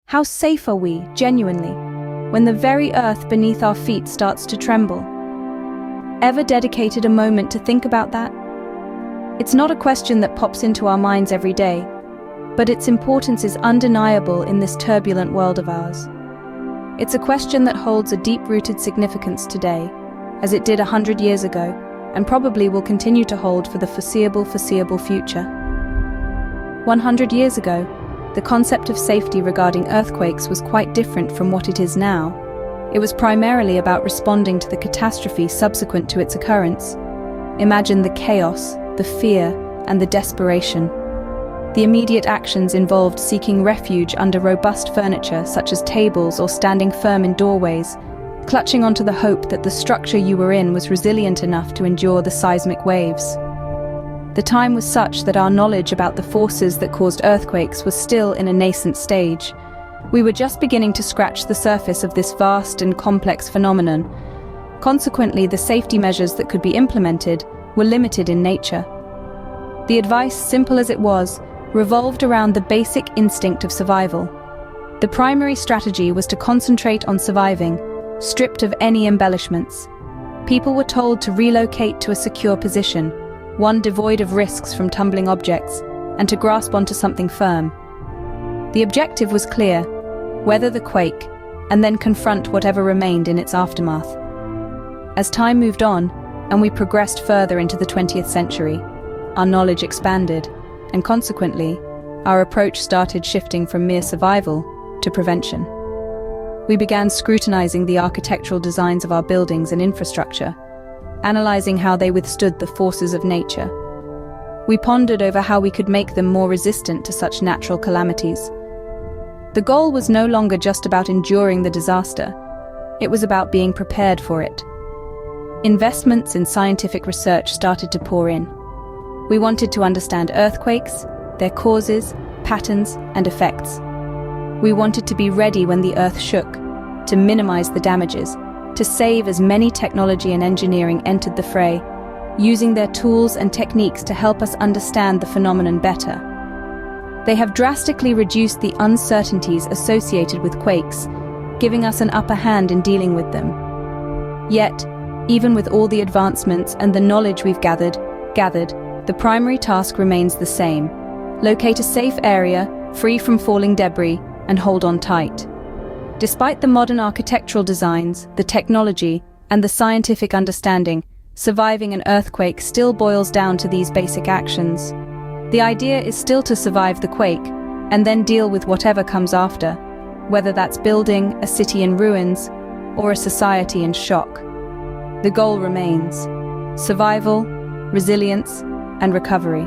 How safe are we, genuinely, when the very earth beneath our feet starts to tremble? Ever dedicated a moment to think about that? It's not a question that pops into our minds every day, but its importance is undeniable in this turbulent world of ours. It's a question that holds a deep-rooted significance today, as it did 100 years ago, and probably will continue to hold for the foreseeable future. 100 years ago, the concept of safety regarding earthquakes was quite different from what it is now. It was primarily about responding to the catastrophe subsequent to its occurrence. Imagine the chaos, the fear, and the desperation. The immediate actions involved seeking refuge under robust furniture such as tables or standing firm in doorways, clutching onto the hope that the structure you were in was resilient enough to endure the seismic waves. The time was such that our knowledge about the forces that caused earthquakes was still in a nascent stage. We were just beginning to scratch the surface of this vast and complex phenomenon. Consequently, the safety measures that could be implemented were limited in nature. The advice, simple as it was, revolved around the basic instinct of survival. The primary strategy was to concentrate on surviving, stripped of any embellishments. People were told to relocate to a secure position, one devoid of risks from tumbling objects, and to grasp onto something firm. The objective was clear: weather the quake, and then confront whatever remained in its aftermath. As time moved on, and we progressed further into the 20th century, our knowledge expanded, and consequently, our approach started shifting from mere survival to prevention. We began scrutinizing the architectural designs of our buildings and infrastructure, analyzing how they withstood the forces of nature. We pondered over how we could make them more resistant to such natural calamities. The goal was no longer just about enduring the disaster, it was about being prepared for it. Investments in scientific research started to pour in. We wanted to understand earthquakes, their causes, patterns, and effects. We wanted to be ready when the earth shook, to minimize the damages, to save as many technology and engineering entered the fray, using their tools and techniques to help us understand the phenomenon better. They have drastically reduced the uncertainties associated with quakes, giving us an upper hand in dealing with them. Yet, even with all the advancements and the knowledge we've gathered, the primary task remains the same: locate a safe area, free from falling debris, and hold on tight. Despite the modern architectural designs, the technology, and the scientific understanding, surviving an earthquake still boils down to these basic actions. The idea is still to survive the quake, and then deal with whatever comes after, whether that's building a city in ruins or a society in shock. The goal remains: survival, resilience, and recovery.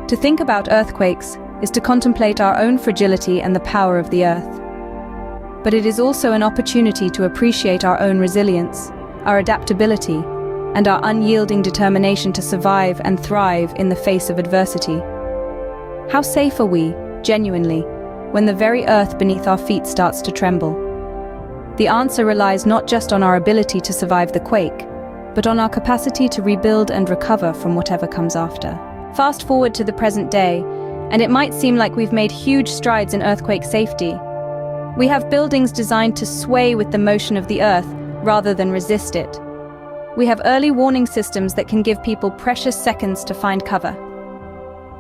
To think about earthquakes is to contemplate our own fragility and the power of the earth. But it is also an opportunity to appreciate our own resilience, our adaptability, and our unyielding determination to survive and thrive in the face of adversity. How safe are we, genuinely, when the very earth beneath our feet starts to tremble? The answer relies not just on our ability to survive the quake, but on our capacity to rebuild and recover from whatever comes after. Fast forward to the present day, and it might seem like we've made huge strides in earthquake safety. We have buildings designed to sway with the motion of the earth rather than resist it. We have early warning systems that can give people precious seconds to find cover.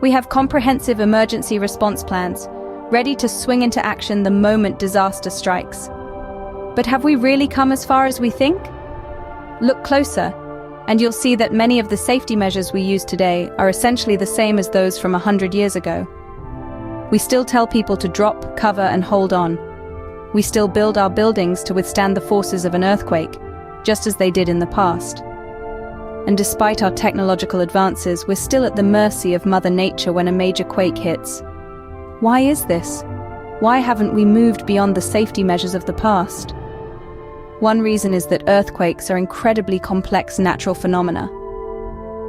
We have comprehensive emergency response plans, ready to swing into action the moment disaster strikes. But have we really come as far as we think? Look closer, and you'll see that many of the safety measures we use today are essentially the same as those from 100 years ago. We still tell people to drop, cover, and hold on. We still build our buildings to withstand the forces of an earthquake, just as they did in the past. And despite our technological advances, we're still at the mercy of Mother Nature when a major quake hits. Why is this? Why haven't we moved beyond the safety measures of the past? One reason is that earthquakes are incredibly complex natural phenomena.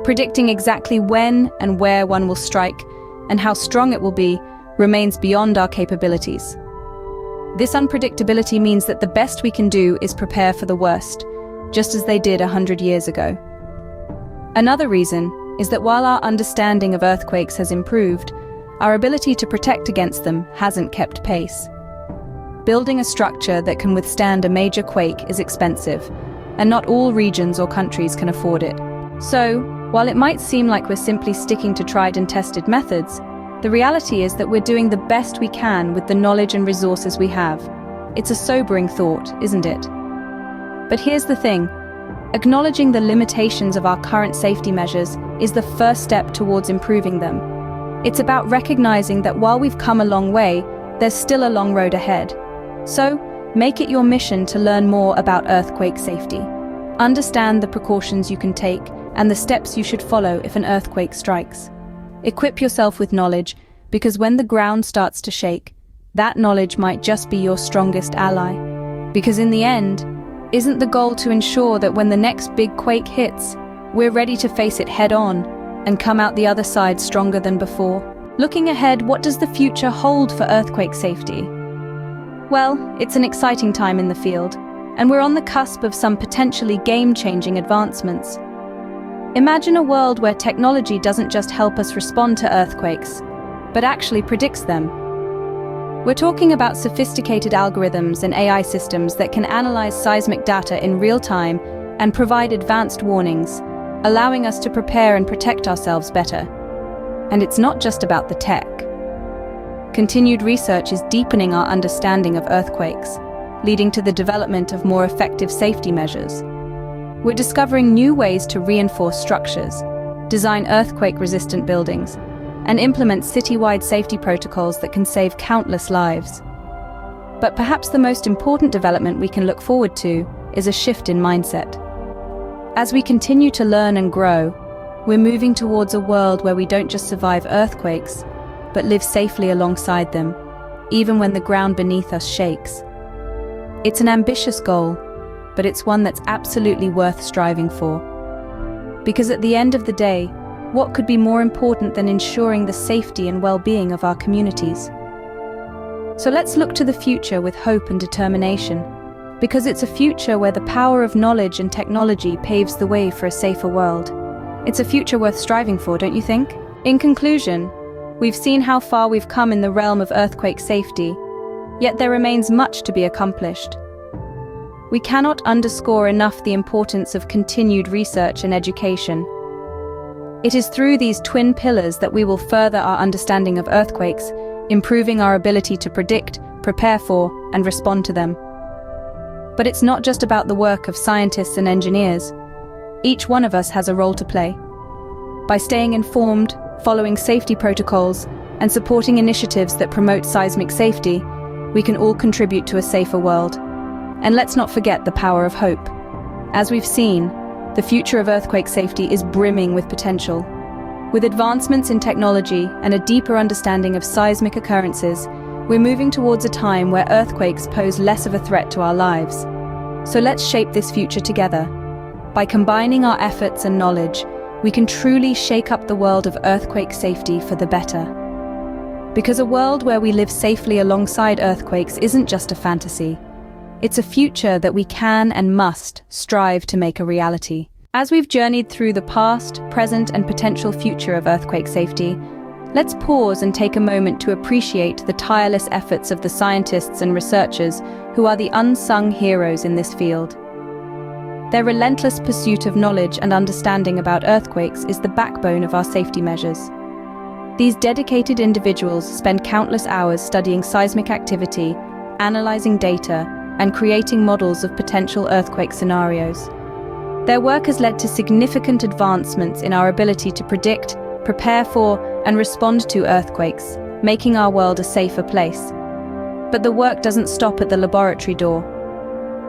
Predicting exactly when and where one will strike and how strong it will be remains beyond our capabilities. This unpredictability means that the best we can do is prepare for the worst, just as they did 100 years ago. Another reason is that while our understanding of earthquakes has improved, our ability to protect against them hasn't kept pace. Building a structure that can withstand a major quake is expensive, and not all regions or countries can afford it. So, while it might seem like we're simply sticking to tried and tested methods, the reality is that we're doing the best we can with the knowledge and resources we have. It's a sobering thought, isn't it? But here's the thing. Acknowledging the limitations of our current safety measures is the first step towards improving them. It's about recognizing that while we've come a long way, there's still a long road ahead. So, make it your mission to learn more about earthquake safety. Understand the precautions you can take and the steps you should follow if an earthquake strikes. Equip yourself with knowledge, because when the ground starts to shake, that knowledge might just be your strongest ally. Because in the end, isn't the goal to ensure that when the next big quake hits, we're ready to face it head-on and come out the other side stronger than before? Looking ahead, what does the future hold for earthquake safety? Well, it's an exciting time in the field, and we're on the cusp of some potentially game-changing advancements. Imagine a world where technology doesn't just help us respond to earthquakes, but actually predicts them. We're talking about sophisticated algorithms and AI systems that can analyze seismic data in real time and provide advanced warnings, allowing us to prepare and protect ourselves better. And it's not just about the tech. Continued research is deepening our understanding of earthquakes, leading to the development of more effective safety measures. We're discovering new ways to reinforce structures, design earthquake-resistant buildings, and implement citywide safety protocols that can save countless lives. But perhaps the most important development we can look forward to is a shift in mindset. As we continue to learn and grow, we're moving towards a world where we don't just survive earthquakes, but live safely alongside them, even when the ground beneath us shakes. It's an ambitious goal, but it's one that's absolutely worth striving for. Because at the end of the day, what could be more important than ensuring the safety and well-being of our communities? So let's look to the future with hope and determination, because it's a future where the power of knowledge and technology paves the way for a safer world. It's a future worth striving for, don't you think? In conclusion, we've seen how far we've come in the realm of earthquake safety, yet there remains much to be accomplished. We cannot underscore enough the importance of continued research and education. It is through these twin pillars that we will further our understanding of earthquakes, improving our ability to predict, prepare for, and respond to them. But it's not just about the work of scientists and engineers. Each one of us has a role to play. By staying informed, following safety protocols, and supporting initiatives that promote seismic safety, we can all contribute to a safer world. And let's not forget the power of hope. As we've seen, the future of earthquake safety is brimming with potential. With advancements in technology and a deeper understanding of seismic occurrences, we're moving towards a time where earthquakes pose less of a threat to our lives. So let's shape this future together. By combining our efforts and knowledge, we can truly shake up the world of earthquake safety for the better. Because a world where we live safely alongside earthquakes isn't just a fantasy. It's a future that we can and must strive to make a reality. As we've journeyed through the past, present, and potential future of earthquake safety, let's pause and take a moment to appreciate the tireless efforts of the scientists and researchers who are the unsung heroes in this field. Their relentless pursuit of knowledge and understanding about earthquakes is the backbone of our safety measures. These dedicated individuals spend countless hours studying seismic activity, analyzing data, and creating models of potential earthquake scenarios. Their work has led to significant advancements in our ability to predict, prepare for, and respond to earthquakes, making our world a safer place. But the work doesn't stop at the laboratory door.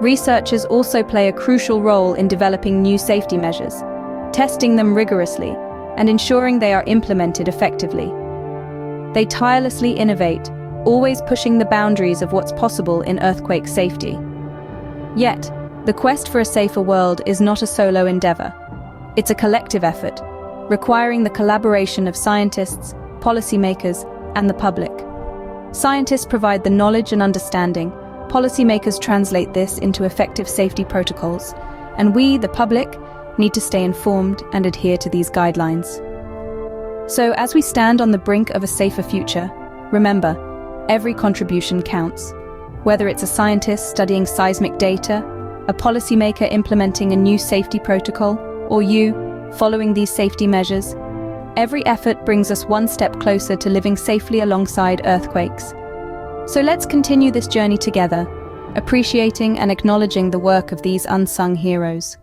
Researchers also play a crucial role in developing new safety measures, testing them rigorously, and ensuring they are implemented effectively. They tirelessly innovate, always pushing the boundaries of what's possible in earthquake safety. Yet, the quest for a safer world is not a solo endeavor. It's a collective effort, requiring the collaboration of scientists, policymakers, and the public. Scientists provide the knowledge and understanding, policymakers translate this into effective safety protocols, and we, the public, need to stay informed and adhere to these guidelines. So, as we stand on the brink of a safer future, remember, every contribution counts. Whether it's a scientist studying seismic data, a policymaker implementing a new safety protocol, or you, following these safety measures, every effort brings us one step closer to living safely alongside earthquakes. So let's continue this journey together, appreciating and acknowledging the work of these unsung heroes.